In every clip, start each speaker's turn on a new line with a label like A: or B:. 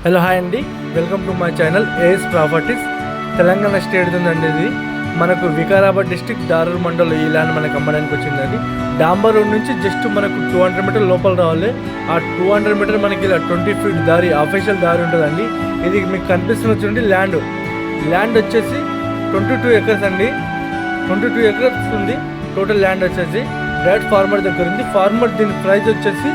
A: Hello hi అండి, welcome to my channel AS properties. Telangana state ఉందండి. ఇది మనకు వికారాబాద్ డిస్టిక్ దారూర్ మండల్ ఈ ల్యాండ్ మనకు అమ్మడానికి వచ్చిందండి. డాంబర్ రోడ్ నుంచి జస్ట్ మనకు 200 మీటర్ లోపల రావాలి. ఆ 200 మీటర్ మనకి ఇలా 20 ఫీట్ దారి, అఫీషియల్ దారి ఉంటుందండి. ఇది మీకు కనిపిస్తున్న చూడండి ల్యాండ్ వచ్చేసి 22 ఎకర్స్ అండి. 22 ఎకర్స్ ఉంది టోటల్ ల్యాండ్ వచ్చేసి. డైరెక్ట్ ఫార్మర్ దగ్గర ఉంది. ఫార్మర్ దీని ప్రైస్ వచ్చేసి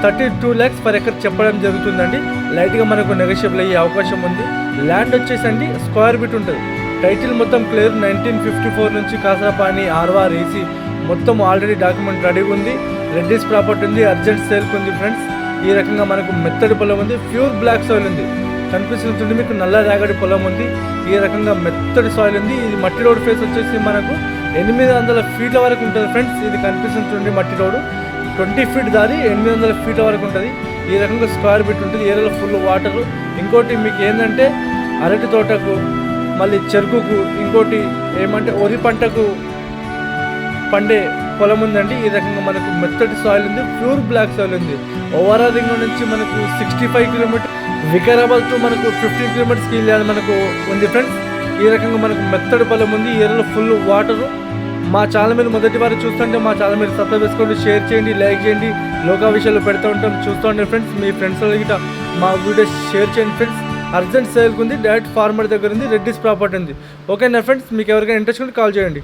A: 32 lakhs పర్ ఎకర్ చెప్పడం జరుగుతుందండి. లైట్గా మనకు నెగోషియబుల్ అయ్యే అవకాశం ఉంది. ల్యాండ్ వచ్చేసండి స్క్వేర్ ఫీట్ ఉంటుంది. టైటిల్ మొత్తం క్లియర్. 1954 నుంచి కాసరపాని ఆర్వార్ ఏసీ మొత్తం ఆల్రెడీ డాక్యుమెంట్ రెడీగా ఉంది. రెడ్డిస్ ప్రాపర్టీ ఉంది. అర్జెంట్ సేల్కి ఉంది ఫ్రెండ్స్. ఈ రకంగా మనకు మెత్తడి పొలం ఉంది. ప్యూర్ బ్లాక్ సాయిల్ ఉంది. కనిపిస్తుంది మీకు నల్ల రేగడి పొలం ఉంది. ఈ రకంగా మెత్తడి సాయిల్ ఉంది. ఇది మట్టి రోడ్ ఫేస్ వచ్చేసి మనకు 800 ఫీట్ల వరకు ఉంటుంది ఫ్రెండ్స్. ఇది కనిపిస్తుంది మట్టి రోడ్డు 20 ఫీట్ దారి 800 ఫీట్ల వరకు ఉంటుంది. ఈ రకంగా స్క్వేర్ ఫీట్ ఉంటుంది. ఏరియాలో ఫుల్ వాటరు. ఇంకోటి మీకు ఏంటంటే అరటి తోటకు, మళ్ళీ చెరుకుకు, ఇంకోటి ఏమంటే వరి పంటకు పండే పొలం ఉందండి. ఈ రకంగా మనకు మెత్తటి సాయిల్ ఉంది. ప్యూర్ బ్లాక్ సాయిల్ ఉంది. ఓవరాల్ రింగ్ నుంచి మనకు 65 కిలోమీటర్, వికారాబాద్ టు మనకు 15 కిలోమీటర్స్ వెళ్ళాలి మనకు ఉంది ఫ్రెండ్స్. ఈ రకంగా మనకు మెత్తడి పొలం ఉంది. ఈ ఏరియాలో ఫుల్ వాటరు. మా ఛానల్ మీరు మొదటి వారు చూస్తుంటే మా ఛానల్ మీరు సబ్స్క్రైబ్ చేసుకోండి, షేర్ చేయండి, లైక్ చేయండి. లోకా విషయాలు పెడుతూ ఉంటాం, చూస్తూ ఉండండి ఫ్రెండ్స్. మీ ఫ్రెండ్స్ గిట్ట మా వీడియోస్ షేర్ చేయండి ఫ్రెండ్స్. అర్జెంట్ సేల్కి ఉంది. డైరెక్ట్ ఫార్మర్ దగ్గర ఉంది. రెడ్డిస్ ప్రాపర్టీ ఉంది. ఓకేనా ఫ్రెండ్స్, మీకు ఎవరికైనా ఇంట్రెస్ట్ ఉంటే కాల్ చేయండి.